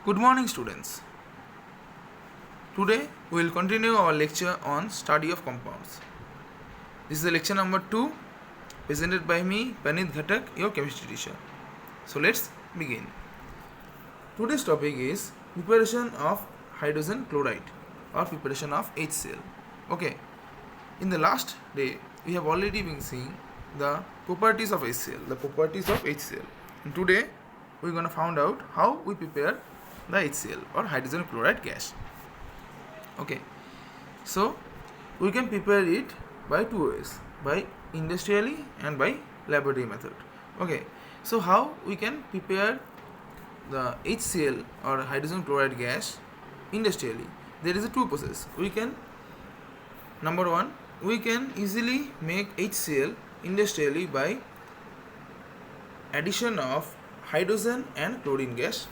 Good morning, students. Today we will continue our lecture on study of compounds. This is the lecture number 2 presented by me, Panit Ghatak, your chemistry teacher. So let's begin. Today's topic is preparation of hydrogen chloride or preparation of HCl. Okay. In the last day we have already been seeing the properties of HCl, And today we are going to find out how we prepare the HCl or hydrogen chloride gas. Okay, so we can prepare it by two ways, by industrially and by laboratory method. Okay, so how we can prepare the HCl or hydrogen chloride gas industrially? There is a two process. Number one, we can easily make HCl industrially by addition of hydrogen and chlorine gas,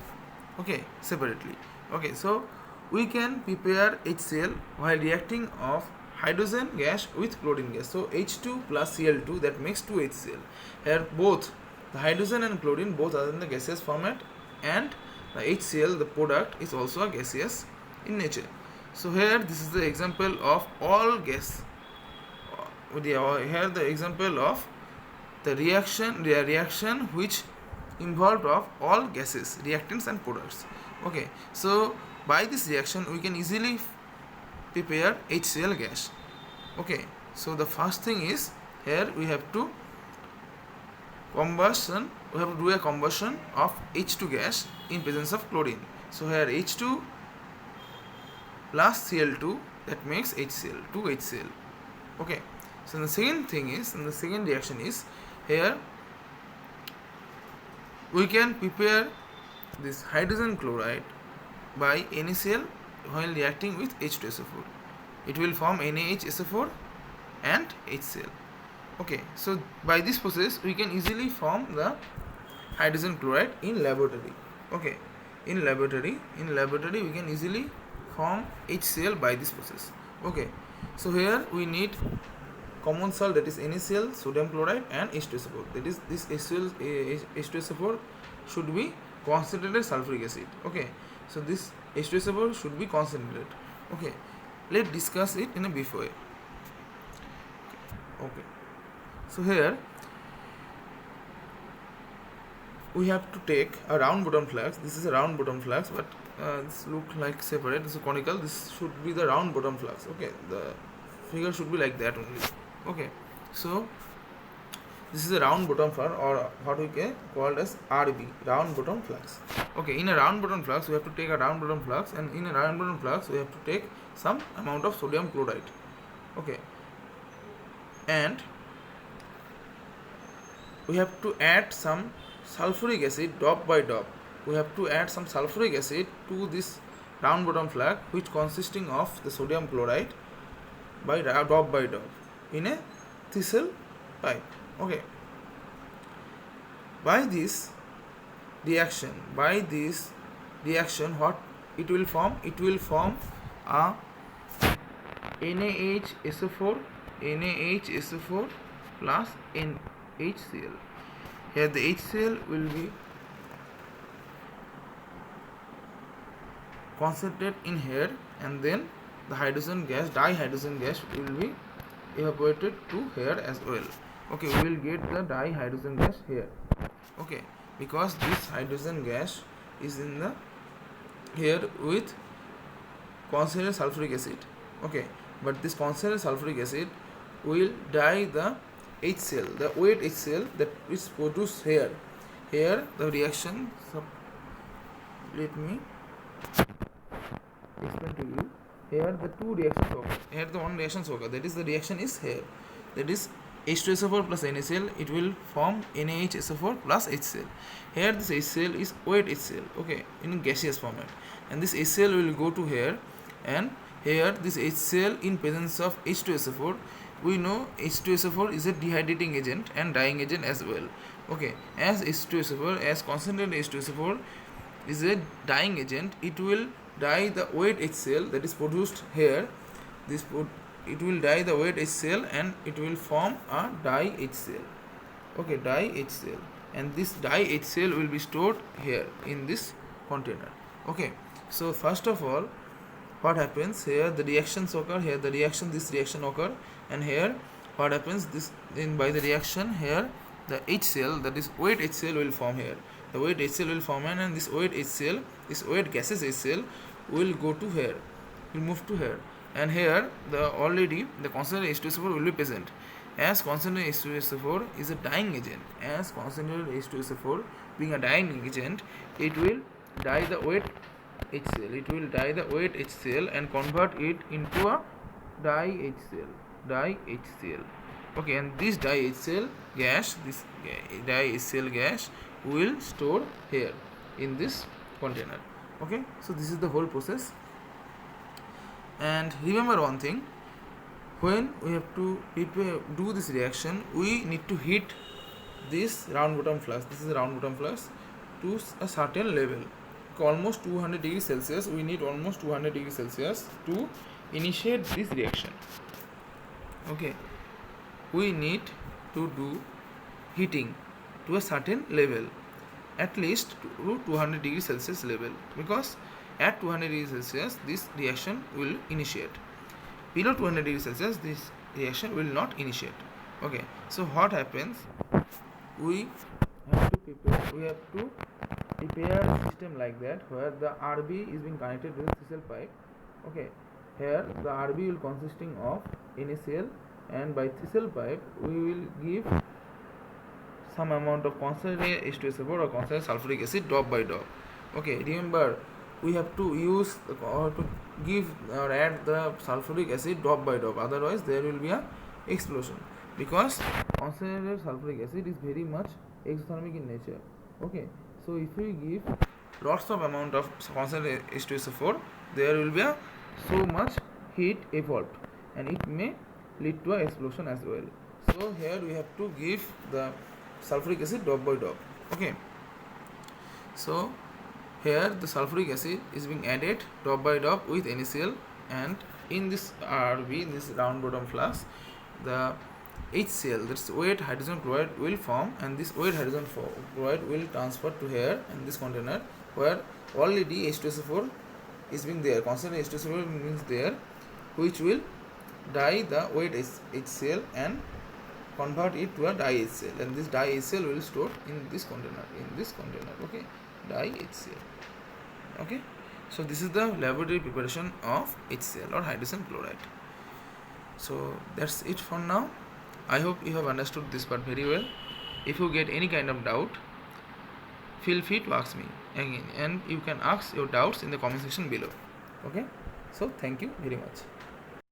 okay, separately. Okay, so we can prepare HCl while reacting of hydrogen gas with chlorine gas. So H2 plus Cl2, that makes 2HCl. Here both the hydrogen and chlorine both are in the gaseous format, and the HCl, the product, is also a gaseous in nature. So here this is the example of all gas. Here the example of the reaction which involved of all gases, reactants and products. Okay, so by this reaction we can easily prepare HCl gas. Okay, so the first thing is, here we have to do a combustion of H2 gas in presence of chlorine. So here H2 plus Cl2, that makes HCl, 2HCl. Okay, so the second reaction is, here we can prepare this hydrogen chloride by NaCl while reacting with H2SO4. It will form NaHSO4 and HCl. Okay, so by this process we can easily form the hydrogen chloride in laboratory. Okay, in laboratory we can easily form HCl by this process. Okay, so here we need common salt, that is NaCl, sodium chloride and H2SO4. That is, this H2SO4 should be concentrated sulfuric acid. Okay, so this H2SO4 should be concentrated. Okay, let's discuss it in a brief way. Okay, so here we have to take a round bottom flask. This is a round bottom flask, but this looks like separate. This is conical. This should be the round bottom flask. Okay, the figure should be like that only. Okay, so this is a round bottom flask, or what we can call as RB, round bottom flask. Okay, in a round bottom flask we have to take a round bottom flask, and in a round bottom flask we have to take some amount of sodium chloride. Okay, and we have to add some sulfuric acid drop by drop. We have to add some sulfuric acid to this round bottom flask, which consisting of the sodium chloride by drop in a thistle pipe. Okay, by this reaction, what it will form? It will form a NaHSO4 plus NHCl. Here the HCl will be concentrated in here, and then the dihydrogen gas will be evaporated to here as well. Okay, we will get the dihydrogen gas here. Okay, because this hydrogen gas is in the here with concentrated sulfuric acid. Okay, but this concentrated sulfuric acid will dye the HCl, the weight HCl that is produced here. Here the reaction, let me explain to you. Here the two reactions occur. Here the one reaction occur. That is, the reaction is here. That is H2SO4 plus NaCl. It will form NaHSO4 plus HCl. Here this HCl is weight HCl. Okay, in gaseous format. And this HCl will go to here, and here this HCl in presence of H2SO4. We know H2SO4 is a dehydrating agent and dyeing agent as well. Okay, as H2SO4, as concentrated H2SO4 is a dyeing agent, it will dye the weight HCl that is produced here. It will dye the weight HCl and it will form a dihCl. Okay, dihCl, and this dihCl will be stored here in this container. Okay, so first of all, what happens here, the reactions occur here, this reaction occur, and here what happens, this in by the reaction here the HCl, that is weight HCl, will form here. The weight HCl will form, and this weight HCl, this weight gases HCl will go to here, will move to here, and here the already the concentrated H2SO4 will be present. As concentrated H2SO4 is a dyeing agent, as concentrated H2SO4 being a dyeing agent, it will dye the weight HCl. It will dye the weight HCl and convert it into a dihcl. Okay, and this dihcl gas, will store here in this container. Okay, so this is the whole process. And remember one thing, when we have to do this reaction, we need to heat this round bottom flask. This is a round bottom flask to a certain level, almost 200 degrees Celsius. We need almost 200 degrees Celsius to initiate this reaction. Okay, we need to do heating to a certain level, at least to 200 degrees Celsius level, because at 200 degrees Celsius this reaction will initiate. Below 200 degrees Celsius this reaction will not initiate. Okay, so what happens, we have to prepare a system like that, where the RB is being connected with CCl pipe. Okay, here the RB will consisting of NaCl, and by CCl pipe we will give some amount of concentrated H2SO4 or concentrated sulfuric acid drop by drop. Okay, remember we have to use or to give or add the sulfuric acid drop by drop, otherwise there will be a explosion, because concentrated sulfuric acid is very much exothermic in nature. Okay, so if we give lots of amount of concentrated H2SO4, there will be so much heat evolved, and it may lead to an explosion as well. So here we have to give the sulfuric acid drop by drop. Okay, so here the sulfuric acid is being added drop by drop with NaCl, and in this RB, in this round bottom flask, the HCl, that's weight hydrogen chloride, will form, and this weight hydrogen chloride will transfer to here in this container, where already H2SO4 is being there, concentrated H2SO4 means there, which will dye the weight HCl and convert it to a dihcl, and this dihcl will store in this container, okay, dihcl. Okay, so this is the laboratory preparation of HCl or hydrogen chloride. So that's it for now. I hope you have understood this part very well. If you get any kind of doubt, feel free to ask me again, and you can ask your doubts in the comment section below. Okay, so thank you very much.